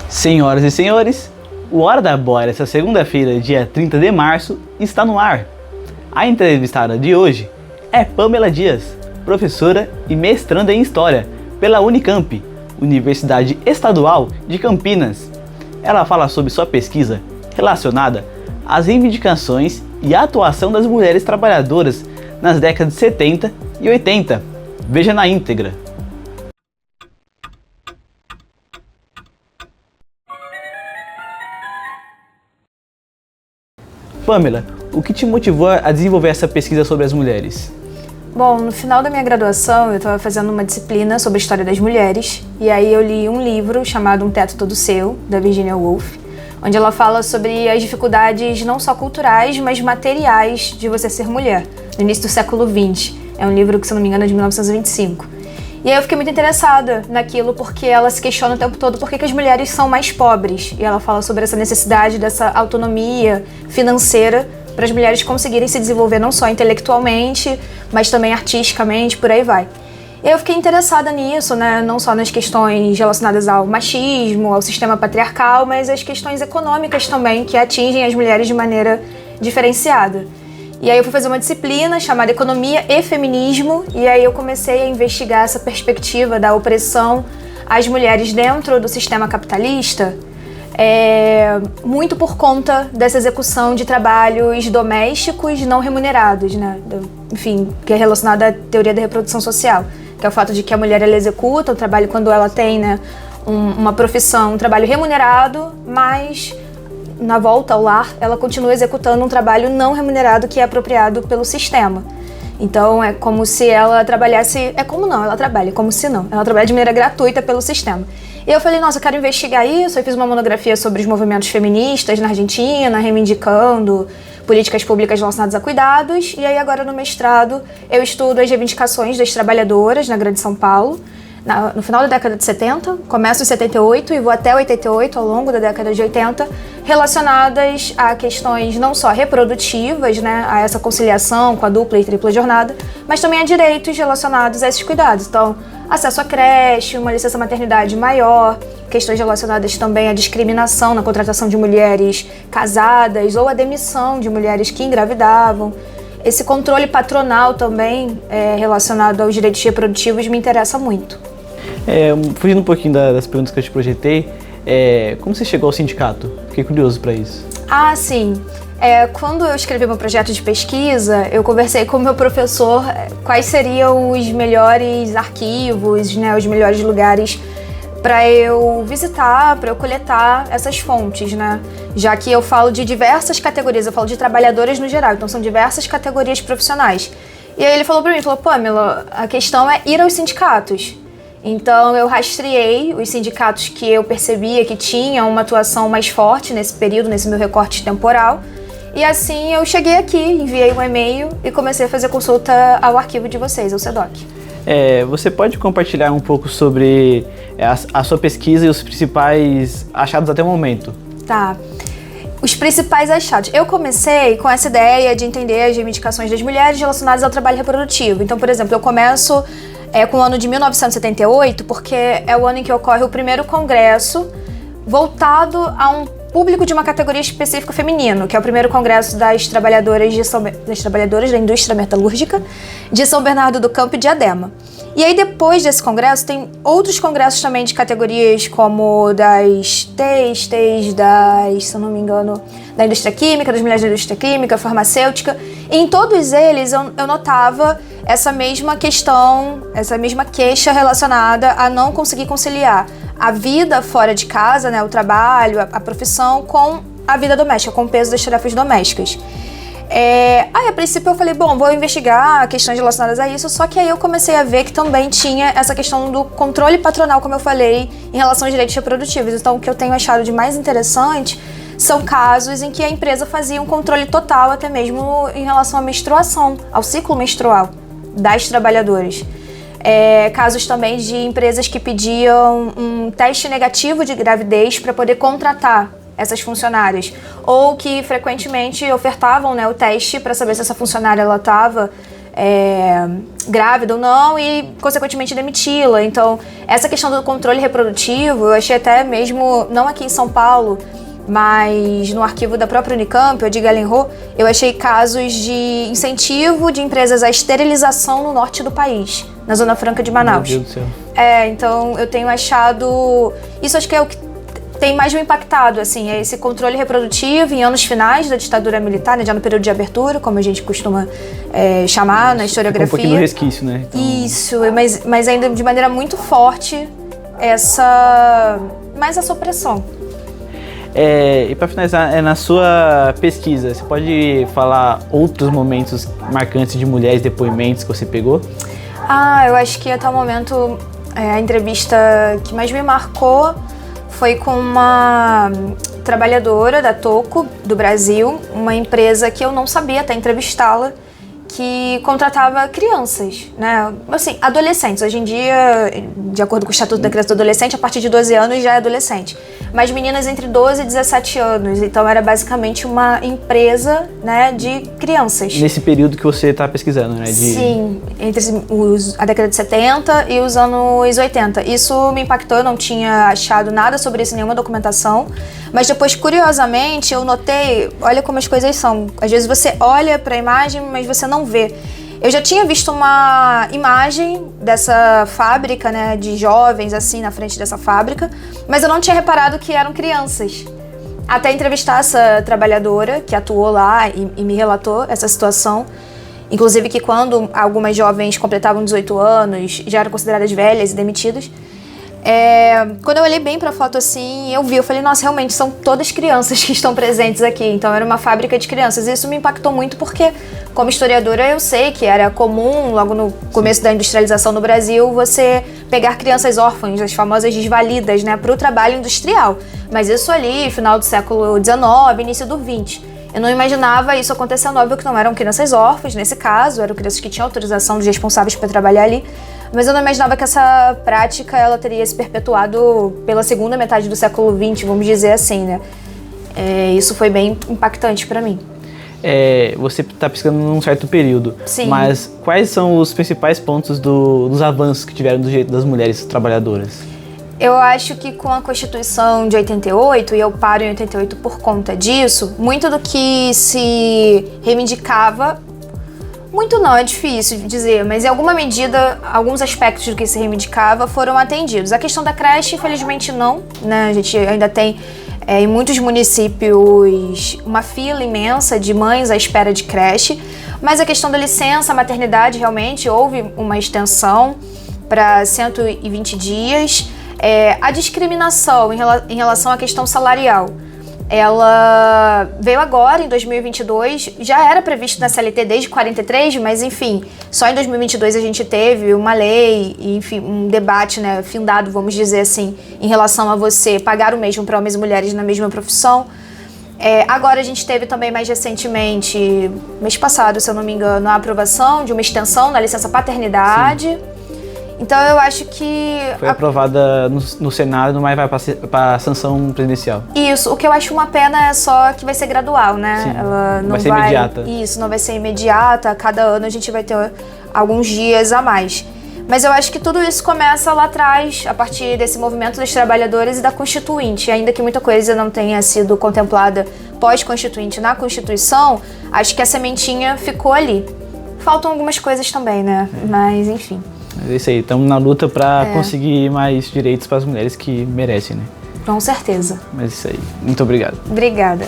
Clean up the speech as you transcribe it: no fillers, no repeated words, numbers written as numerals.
Senhoras e senhores, o Hora da Bora, essa segunda-feira, dia 30 de março, está no ar. A entrevistada de hoje é Pamela Dias, professora e mestranda em História pela Unicamp, Universidade Estadual de Campinas. Ela fala sobre sua pesquisa relacionada às reivindicações e a atuação das mulheres trabalhadoras nas décadas de 70 e 80. Veja na íntegra. Pamela, o que te motivou a desenvolver essa pesquisa sobre as mulheres? Bom, no final da minha graduação, eu estava fazendo uma disciplina sobre a história das mulheres, e aí eu li um livro chamado Um Teto Todo Seu, da Virginia Woolf, onde ela fala sobre as dificuldades não só culturais, mas materiais de você ser mulher, no início do século XX. É um livro que, se não me engano, é de 1925. E aí eu fiquei muito interessada naquilo porque ela se questiona o tempo todo por que as mulheres são mais pobres. E ela fala sobre essa necessidade dessa autonomia financeira para as mulheres conseguirem se desenvolver não só intelectualmente, mas também artisticamente, por aí vai. E eu fiquei interessada nisso, né? Não só nas questões relacionadas ao machismo, ao sistema patriarcal, mas as questões econômicas também, que atingem as mulheres de maneira diferenciada. E aí eu fui fazer uma disciplina chamada Economia e Feminismo, e aí eu comecei a investigar essa perspectiva da opressão às mulheres dentro do sistema capitalista, muito por conta dessa execução de trabalhos domésticos não remunerados, né? Enfim, que é relacionada à teoria da reprodução social, que é o fato de que a mulher ela executa o trabalho quando ela tem, né, uma profissão, um trabalho remunerado, mas na volta ao lar, ela continua executando um trabalho não remunerado que é apropriado pelo sistema. Então, é como se ela trabalhasse... ela trabalha, como se não. Ela trabalha de maneira gratuita pelo sistema. E eu falei, nossa, eu quero investigar isso. Eu fiz uma monografia sobre os movimentos feministas na Argentina, reivindicando políticas públicas relacionadas a cuidados. E aí, agora no mestrado, eu estudo as reivindicações das trabalhadoras na Grande São Paulo, no final da década de 70, começo em 78 e vou até 88, ao longo da década de 80, relacionadas a questões não só reprodutivas, né, a essa conciliação com a dupla e tripla jornada, mas também a direitos relacionados a esses cuidados. Então, acesso à creche, uma licença maternidade maior, questões relacionadas também à discriminação na contratação de mulheres casadas ou à demissão de mulheres que engravidavam. Esse controle patronal também relacionado aos direitos reprodutivos me interessa muito. Fugindo um pouquinho das perguntas que eu te projetei, como você chegou ao sindicato? Fiquei curioso para isso. Ah, sim. Quando eu escrevi meu projeto de pesquisa, eu conversei com o meu professor quais seriam os melhores arquivos, né, os melhores lugares para eu visitar, para eu coletar essas fontes, né? Já que eu falo de diversas categorias, eu falo de trabalhadoras no geral, então são diversas categorias profissionais. E aí ele falou para mim, Pamela, a questão é ir aos sindicatos. Então eu rastreei os sindicatos que eu percebia que tinham uma atuação mais forte nesse período, nesse meu recorte temporal. E assim eu cheguei aqui, enviei um e-mail e comecei a fazer consulta ao arquivo de vocês, ao SEDOC. Você pode compartilhar um pouco sobre a sua pesquisa e os principais achados até o momento? Tá. Os principais achados. Eu comecei com essa ideia de entender as reivindicações das mulheres relacionadas ao trabalho reprodutivo. Então, por exemplo, eu começo com o ano de 1978, porque é o ano em que ocorre o primeiro congresso voltado a um público de uma categoria específica feminino, que é o primeiro congresso das trabalhadoras da indústria metalúrgica de São Bernardo do Campo e Diadema. E aí depois desse congresso tem outros congressos também de categorias como das têxteis, se eu não me engano, da indústria química, das mulheres da indústria química, farmacêutica. E em todos eles eu notava essa mesma questão, essa mesma queixa relacionada a não conseguir conciliar a vida fora de casa, né, o trabalho, a profissão, com a vida doméstica, com o peso das tarefas domésticas. A princípio eu falei, vou investigar questões relacionadas a isso, só que aí eu comecei a ver que também tinha essa questão do controle patronal, como eu falei, em relação aos direitos reprodutivos. Então o que eu tenho achado de mais interessante são casos em que a empresa fazia um controle total, até mesmo em relação à menstruação, ao ciclo menstrual das trabalhadoras. Casos também de empresas que pediam um teste negativo de gravidez para poder contratar essas funcionárias, ou que frequentemente ofertavam, né, o teste para saber se essa funcionária estava grávida ou não e, consequentemente, demiti-la. Então, essa questão do controle reprodutivo, eu achei até mesmo, não aqui em São Paulo, mas no arquivo da própria Unicamp, o de Galenro, eu achei casos de incentivo de empresas à esterilização no norte do país, na Zona Franca de Manaus. Meu Deus do céu. Então eu tenho achado... Isso acho que é o que tem mais me impactado, assim, é esse controle reprodutivo em anos finais da ditadura militar, né, já no período de abertura, como a gente costuma chamar na historiografia. Um pouquinho do resquício, né? Então... Isso, mas ainda de maneira muito forte mais essa opressão. E para finalizar, na sua pesquisa, você pode falar outros momentos marcantes de mulheres, depoimentos que você pegou? Eu acho que até o momento a entrevista que mais me marcou foi com uma trabalhadora da Toco, do Brasil, uma empresa que eu não sabia até entrevistá-la, que contratava crianças, né? Assim, adolescentes. Hoje em dia, de acordo com o Estatuto da Criança e do Adolescente, a partir de 12 anos já é adolescente. Mas meninas entre 12 e 17 anos. Então era basicamente uma empresa, né, de crianças. Nesse período que você está pesquisando, né? Sim, entre a década de 70 e os anos 80. Isso me impactou, eu não tinha achado nada sobre isso em nenhuma documentação. Mas depois, curiosamente, eu notei, olha como as coisas são. Às vezes você olha para a imagem, mas você não vê. Eu já tinha visto uma imagem dessa fábrica, né, de jovens, assim, na frente dessa fábrica, mas eu não tinha reparado que eram crianças. Até entrevistar essa trabalhadora que atuou lá e me relatou essa situação. Inclusive que quando algumas jovens completavam 18 anos, já eram consideradas velhas e demitidas. Quando eu olhei bem pra foto assim, eu falei, nossa, realmente são todas crianças que estão presentes aqui. Então era uma fábrica de crianças. E isso me impactou muito porque, como historiadora, eu sei que era comum, logo no começo da industrialização no Brasil, você pegar crianças órfãs, as famosas desvalidas, né, pro trabalho industrial. Mas isso ali, final do século XIX, início do XX. Eu não imaginava isso acontecendo, óbvio que não eram crianças órfãs, nesse caso, eram crianças que tinham autorização dos responsáveis para trabalhar ali. Mas eu não imaginava que essa prática ela teria se perpetuado pela segunda metade do século XX, vamos dizer assim, né? Isso foi bem impactante para mim. Você está pesquisando num certo período, Sim. Mas quais são os principais pontos dos avanços que tiveram do direito das mulheres trabalhadoras? Eu acho que com a Constituição de 88, e eu paro em 88 por conta disso, muito do que se reivindicava, muito não, é difícil dizer, mas em alguma medida, alguns aspectos do que se reivindicava foram atendidos. A questão da creche, infelizmente não, né? A gente ainda tem em muitos municípios uma fila imensa de mães à espera de creche, mas a questão da licença, maternidade, realmente houve uma extensão para 120 dias. A discriminação em relação à questão salarial, ela veio agora, em 2022, já era previsto na CLT desde 43, mas enfim, só em 2022 a gente teve uma lei, enfim, um debate, né, findado, vamos dizer assim, em relação a você pagar o mesmo para homens e mulheres na mesma profissão. Agora a gente teve também mais recentemente, mês passado, se eu não me engano, a aprovação de uma extensão na licença paternidade. Sim. Então eu acho que... Foi aprovada no Senado, mas vai para a sanção presidencial. Isso, o que eu acho uma pena é só que vai ser gradual, né? Sim, ela não vai ser imediata. Isso, não vai ser imediata, cada ano a gente vai ter alguns dias a mais. Mas eu acho que tudo isso começa lá atrás, a partir desse movimento dos trabalhadores e da Constituinte. Ainda que muita coisa não tenha sido contemplada pós-Constituinte na Constituição, acho que a sementinha ficou ali. Faltam algumas coisas também, né? Mas enfim. É isso aí, estamos na luta para conseguir mais direitos para as mulheres que merecem, né? Com certeza. Mas isso aí, muito obrigado. Obrigada.